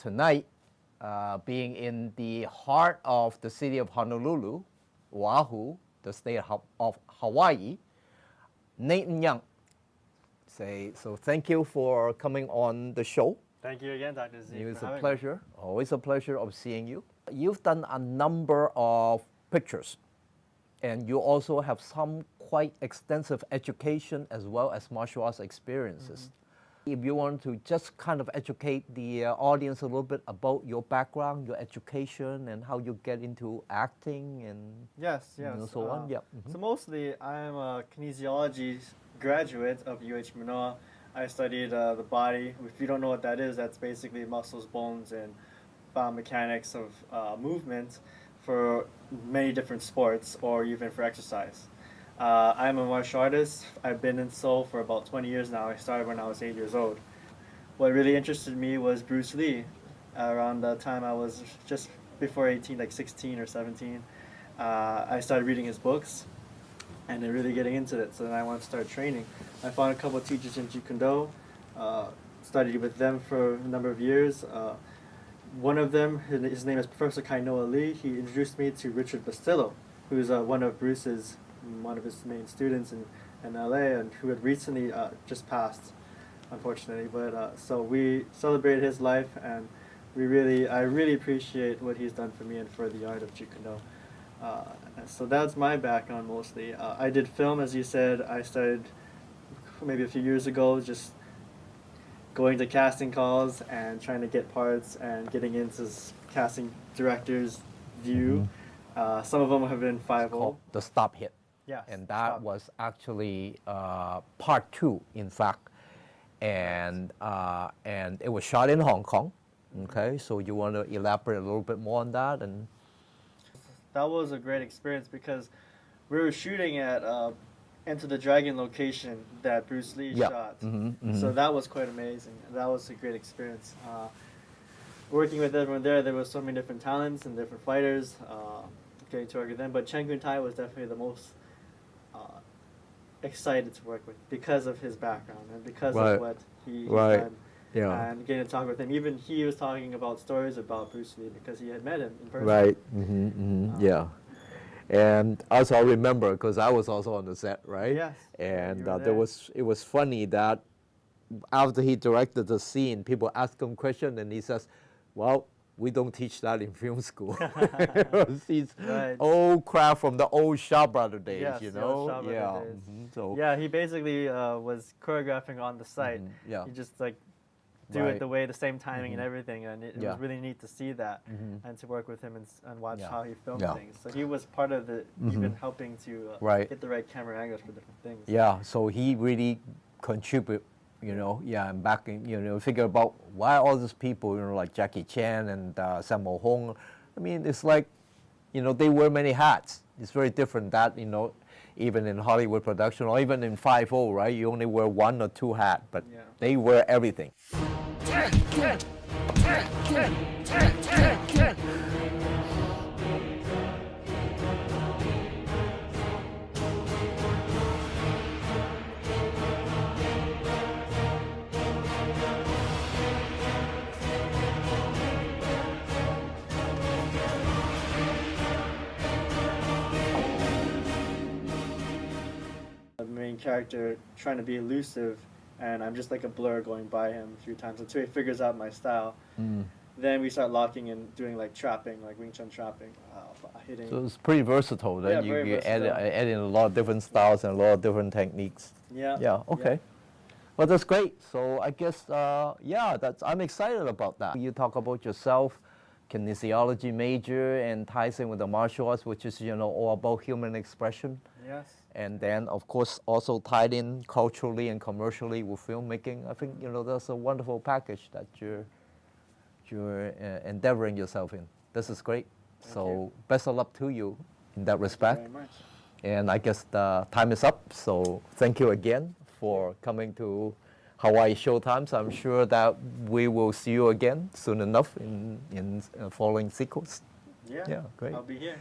tonight, being in the heart of the city of Honolulu, Oahu, the state of Hawaii, Nate and Young. So thank you for coming on the show. Thank you again, Dr. Z. It was a pleasure, always a pleasure of seeing you. You've done a number of pictures, and you also have some quite extensive education as well as martial arts experiences. If you want to just kind of educate the audience a little bit about your background, your education, and how you get into acting and so on. Yeah. So mostly, I'm a kinesiology graduate of UH Manoa. I studied the body. If you don't know what that is, that's basically muscles, bones, and biomechanics of movement for many different sports or even for exercise. I'm a martial artist. I've been in Seoul for about 20 years now. I started when I was 8 years old. What really interested me was Bruce Lee. Around the time I was just before 18, like 16 or 17, I started reading his books and then really getting into it. So then I wanted to start training. I found a couple of teachers in Jeet Kune, studied with them for a number of years. One of them, his name is Professor Kainoa Lee. He introduced me to Richard Bustillo, who's one of his main students in LA, and who had recently just passed, unfortunately. But so we celebrated his life, and I really appreciate what he's done for me and for the art of Jeet Kune. So that's my background mostly. I did film, as you said. I started maybe a few years ago, just going to casting calls and trying to get parts and getting into casting directors' view. Some of them have been 5-0. The Stop Hit. Yes. And that was actually part 2, in fact. And it was shot in Hong Kong. Okay, so you want to elaborate a little bit more on that? And that was a great experience because we were shooting at Enter the Dragon location that Bruce Lee shot. So that was quite amazing. That was a great experience. Working with everyone there was so many different talents and different fighters. Getting to work with them, but Chen Kun Tai was definitely the most excited to work with because of his background and because of what he's done. Yeah. And getting to talk with him. Even he was talking about stories about Bruce Lee because he had met him in person. Right. Yeah. And also I remember because I was also on the set, right? Yes. And it was funny that after he directed the scene, people asked him questions, and he says, "Well, we don't teach that in film school." It's old crap from the old Shaw Brother days, you know? So he basically was choreographing on the site. He just like do it the same timing and everything, and it was really neat to see that and to work with him and watch how he filmed things. So he was part of the even helping to get the right camera angles for different things. Yeah, so he really contributed. And back in, figure about why all these people, like Jackie Chan and Sammo Hung. I mean, it's like, they wear many hats. It's very different that, even in Hollywood production or even in 5-0, right? You only wear 1 or 2 hats, but they wear everything. Main character trying to be elusive, and I'm just like a blur going by him a few times until he figures out my style. Then we start locking and doing like trapping, like Wing Chun trapping, hitting. So it's pretty versatile. Then you add in a lot of different styles and a lot of different techniques. Yeah. Okay. Well, that's great. So I guess I'm excited about that. You talk about yourself, kinesiology major, and ties in with the martial arts, which is all about human expression. Yes. And then, of course, also tied in culturally and commercially with filmmaking. I think that's a wonderful package that you're endeavoring yourself in. This is great. So best of luck to you in that respect. Thank you very much. And I guess the time is up. So thank you again for coming to Hawaii Showtimes. I'm sure that we will see you again soon enough in following sequels. Yeah, great. I'll be here.